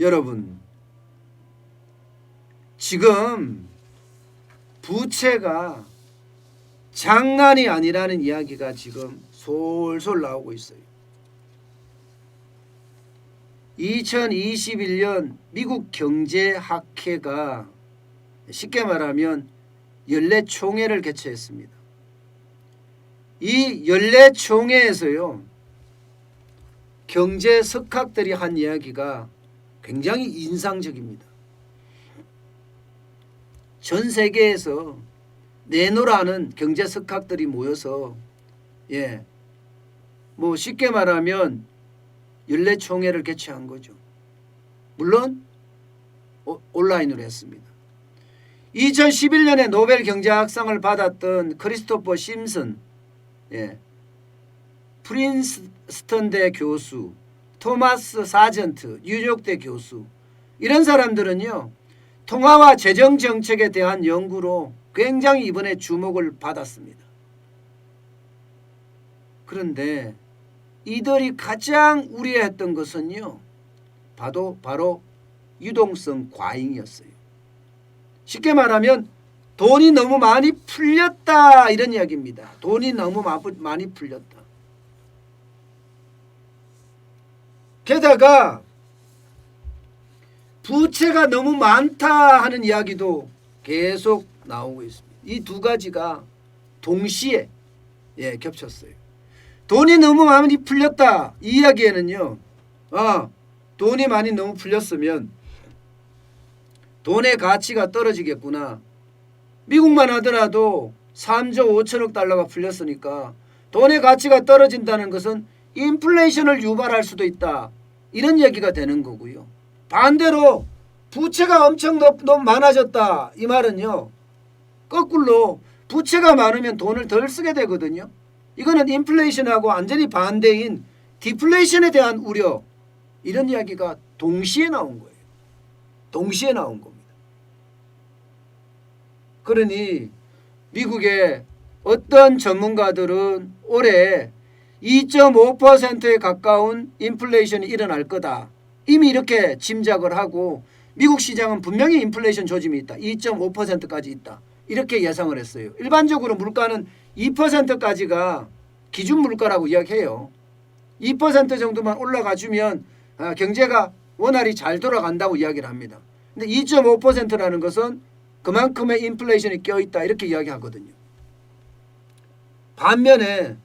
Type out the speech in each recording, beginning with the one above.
여러분, 지금 부채가 장난이 아니라는 이야기가 지금 솔솔 나오고 있어요. 2021년 미국 경제학회가 쉽게 말하면 연례총회를 개최했습니다. 이 연례총회에서요, 경제 석학들이 한 이야기가 굉장히 인상적입니다. 전 세계에서 내노라는 경제 석학들이 모여서 뭐 쉽게 말하면 연례총회를 개최한 거죠. 물론 온라인으로 했습니다. 2011년에 노벨 경제학상을 받았던 크리스토퍼 심슨, 프린스턴대 교수, 토마스 사전트, 뉴욕대 교수, 이런 사람들은요, 통화와 재정 정책에 대한 연구로 굉장히 이번에 주목을 받았습니다. 그런데 이들이 가장 우려했던 것은요, 바로 유동성 과잉이었어요. 쉽게 말하면 돈이 너무 많이 풀렸다, 이런 이야기입니다. 돈이 너무 많이 풀렸다. 게다가 부채가 너무 많다 하는 이야기도 계속 나오고 있습니다. 이 두 가지가 동시에 겹쳤어요. 돈이 너무 많이 풀렸다, 이 이야기에는요, 돈이 많이 너무 풀렸으면 돈의 가치가 떨어지겠구나. 미국만 하더라도 3조 5천억 달러가 풀렸으니까 돈의 가치가 떨어진다는 것은 인플레이션을 유발할 수도 있다, 이런 얘기가 되는 거고요. 반대로 부채가 엄청 너무 많아졌다, 이 말은요, 거꾸로 부채가 많으면 돈을 덜 쓰게 되거든요. 이거는 인플레이션하고 완전히 반대인 디플레이션에 대한 우려, 이런 이야기가 동시에 나온 거예요. 동시에 나온 겁니다. 그러니 미국의 어떤 전문가들은 올해 2.5%에 가까운 인플레이션이 일어날 거다, 이미 이렇게 짐작을 하고, 미국 시장은 분명히 인플레이션 조짐이 있다, 2.5%까지 있다, 이렇게 예상을 했어요. 일반적으로 물가는 2%까지가 기준 물가라고 이야기해요. 2% 정도만 올라가주면 경제가 원활히 잘 돌아간다고 이야기를 합니다. 근데 2.5%라는 것은 그만큼의 인플레이션이 껴있다, 이렇게 이야기하거든요. 반면에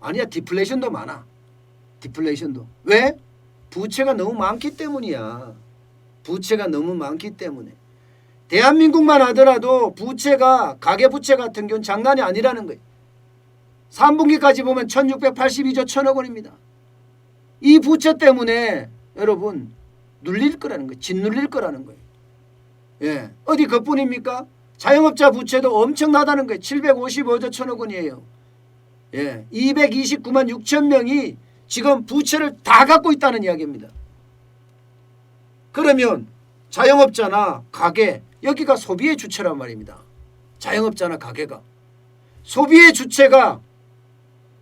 아니야, 디플레이션도 많아. 디플레이션도. 왜? 부채가 너무 많기 때문이야. 부채가 너무 많기 때문에. 대한민국만 하더라도 부채가, 가계부채 같은 경우는 장난이 아니라는 거예요. 3분기까지 보면 1682조 1000억 원입니다. 이 부채 때문에 여러분 눌릴 거라는 거예요. 짓눌릴 거라는 거예요. 어디 그뿐입니까? 자영업자 부채도 엄청나다는 거예요. 755조 1000억 원이에요. 229만 6천 명이 지금 부채를 다 갖고 있다는 이야기입니다. 그러면 자영업자나 가게, 여기가 소비의 주체란 말입니다. 자영업자나 가게가. 소비의 주체가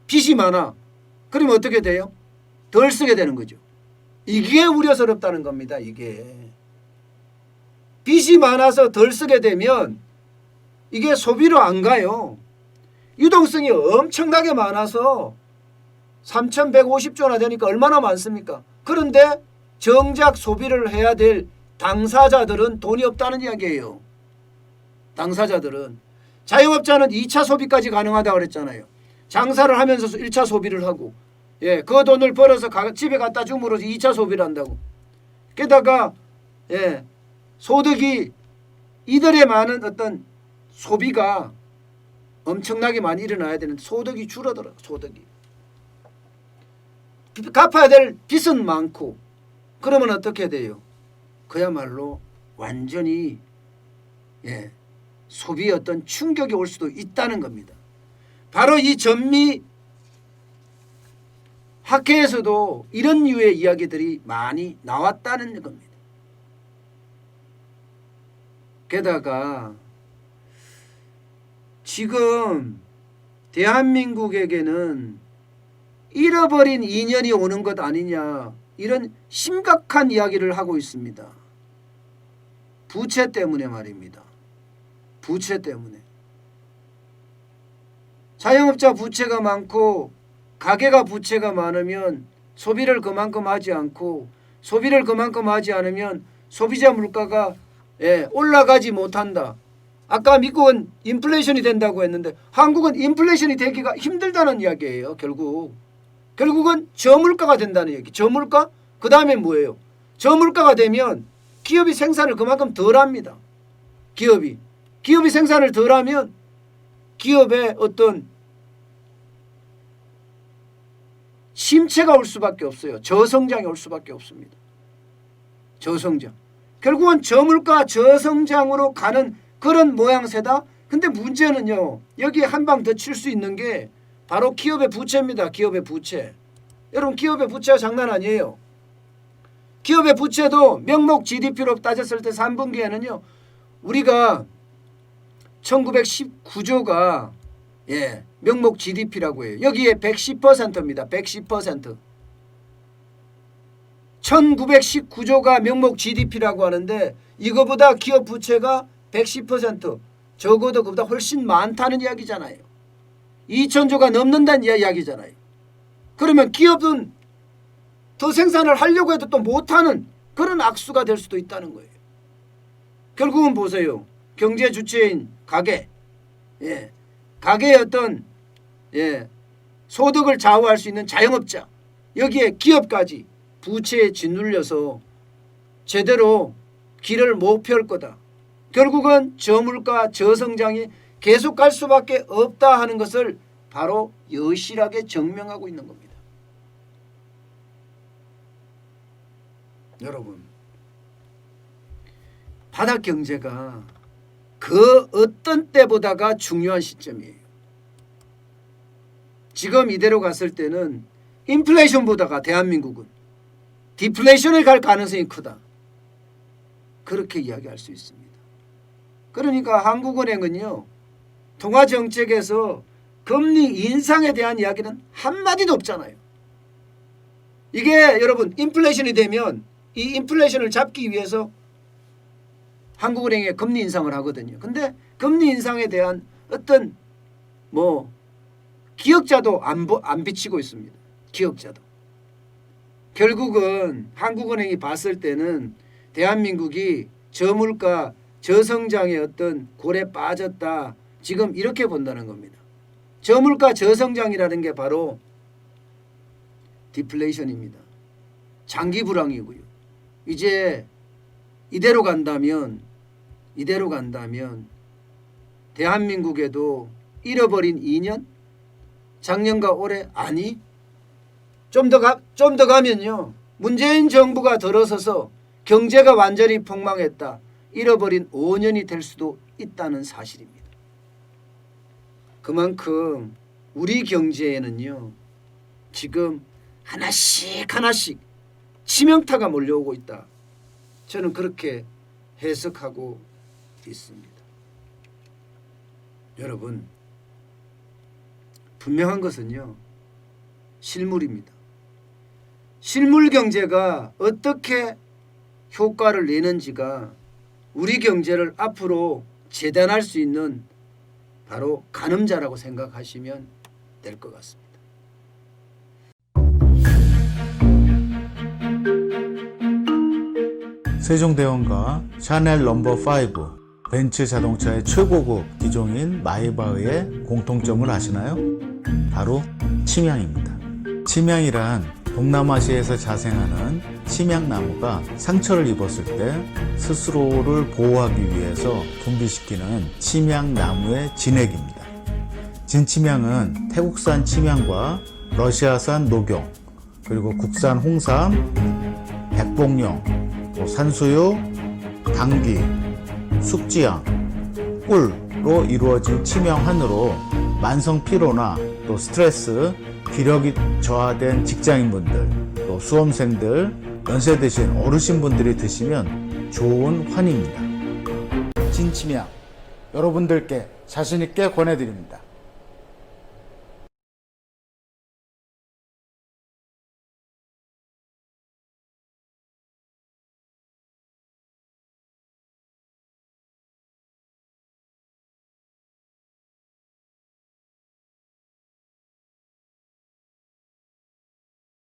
빚이 많아. 그러면 어떻게 돼요? 덜 쓰게 되는 거죠. 이게 우려스럽다는 겁니다. 이게. 빚이 많아서 덜 쓰게 되면 이게 소비로 안 가요. 유동성이 엄청나게 많아서 3150조나 되니까 얼마나 많습니까? 그런데 정작 소비를 해야 될 당사자들은 돈이 없다는 이야기예요. 당사자들은. 자영업자는 2차 소비까지 가능하다고 그랬잖아요. 장사를 하면서 1차 소비를 하고, 그 돈을 벌어서 집에 갖다 줌으로써 2차 소비를 한다고. 게다가 소득이, 이들의 많은 어떤 소비가 엄청나게 많이 일어나야 되는데 소득이 줄어들어요. 소득이. 갚아야 될 빚은 많고, 그러면 어떻게 돼요? 그야말로 완전히 소비에 어떤 충격이 올 수도 있다는 겁니다. 바로 이 전미 학회에서도 이런 류의 이야기들이 많이 나왔다는 겁니다. 게다가 지금 대한민국에게는 잃어버린 2년이 오는 것 아니냐, 이런 심각한 이야기를 하고 있습니다. 부채 때문에 말입니다. 부채 때문에. 자영업자 부채가 많고 가게가 부채가 많으면 소비를 그만큼 하지 않고 소비를 그만큼 하지 않으면 소비자 물가가 올라가지 못한다. 아까 미국은 인플레이션이 된다고 했는데 한국은 인플레이션이 되기가 힘들다는 이야기예요. 결국은 저물가가 된다는 얘기. 저물가? 그 다음에 뭐예요? 저물가가 되면 기업이 생산을 그만큼 덜 합니다. 기업이 생산을 덜 하면 기업의 어떤 침체가 올 수밖에 없어요. 저성장이 올 수밖에 없습니다. 저성장. 결국은 저물가 저성장으로 가는 그런 모양새다. 근데 문제는요. 여기에 한 방 더 칠 수 있는 게 바로 기업의 부채입니다. 기업의 부채. 여러분 기업의 부채가 장난 아니에요. 기업의 부채도 명목 GDP로 따졌을 때 3분기에는요. 우리가 1919조가 명목 GDP라고 해요. 여기에 110%입니다. 110%. 1919조가 명목 GDP라고 하는데 이거보다 기업 부채가 110% 적어도 그보다 훨씬 많다는 이야기잖아요. 2000조가 넘는다는 이야기잖아요. 그러면 기업은 더 생산을 하려고 해도 또 못하는 그런 악수가 될 수도 있다는 거예요. 결국은 보세요. 경제 주체인 가게. 가게의 어떤 소득을 좌우할 수 있는 자영업자. 여기에 기업까지 부채에 짓눌려서 제대로 길을 못 펼 거다. 결국은 저물가 저성장이 계속 갈 수밖에 없다 하는 것을 바로 여실하게 증명하고 있는 겁니다. 여러분 바닥 경제가 그 어떤 때보다가 중요한 시점이에요. 지금 이대로 갔을 때는 인플레이션보다가 대한민국은 디플레이션을 갈 가능성이 크다. 그렇게 이야기할 수 있습니다. 그러니까 한국은행은요. 통화정책에서 금리 인상에 대한 이야기는 한마디도 없잖아요. 이게 여러분 인플레이션이 되면 이 인플레이션을 잡기 위해서 한국은행에 금리 인상을 하거든요. 근데 금리 인상에 대한 어떤 기억자도 안 비치고 있습니다. 기억자도. 결국은 한국은행이 봤을 때는 대한민국이 저물가 저성장의 어떤 골에 빠졌다. 지금 이렇게 본다는 겁니다. 저물가 저성장이라는 게 바로 디플레이션입니다. 장기 불황이고요. 이제 이대로 간다면 대한민국에도 잃어버린 2년? 작년과 올해? 아니 좀 더 가면요. 문재인 정부가 들어서서 경제가 완전히 폭망했다. 잃어버린 5년이 될 수도 있다는 사실입니다. 그만큼 우리 경제에는요. 지금 하나씩 치명타가 몰려오고 있다. 저는 그렇게 해석하고 있습니다. 여러분 분명한 것은요. 실물입니다. 실물 경제가 어떻게 효과를 내는지가 우리 경제를 앞으로 재단할 수 있는 바로 가늠자라고 생각하시면 될 것 같습니다. 세종대왕과 샤넬 넘버5 벤츠 자동차의 최고급 기종인 마이바흐의 공통점을 아시나요? 바로 침향입니다. 침향이란 동남아시아에서 자생하는 침향나무가 상처를 입었을 때 스스로를 보호하기 위해서 분비시키는 침향나무의 진액입니다. 진침향은 태국산 침향과 러시아산 녹용, 그리고 국산 홍삼, 백봉령, 산수유, 당귀, 숙지향, 꿀로 이루어진 침향환으로 만성 피로나 또 스트레스, 기력이 저하된 직장인분들, 또 수험생들, 연세 드신 어르신분들이 드시면 좋은 환입니다. 진침향 여러분들께 자신있게 권해드립니다.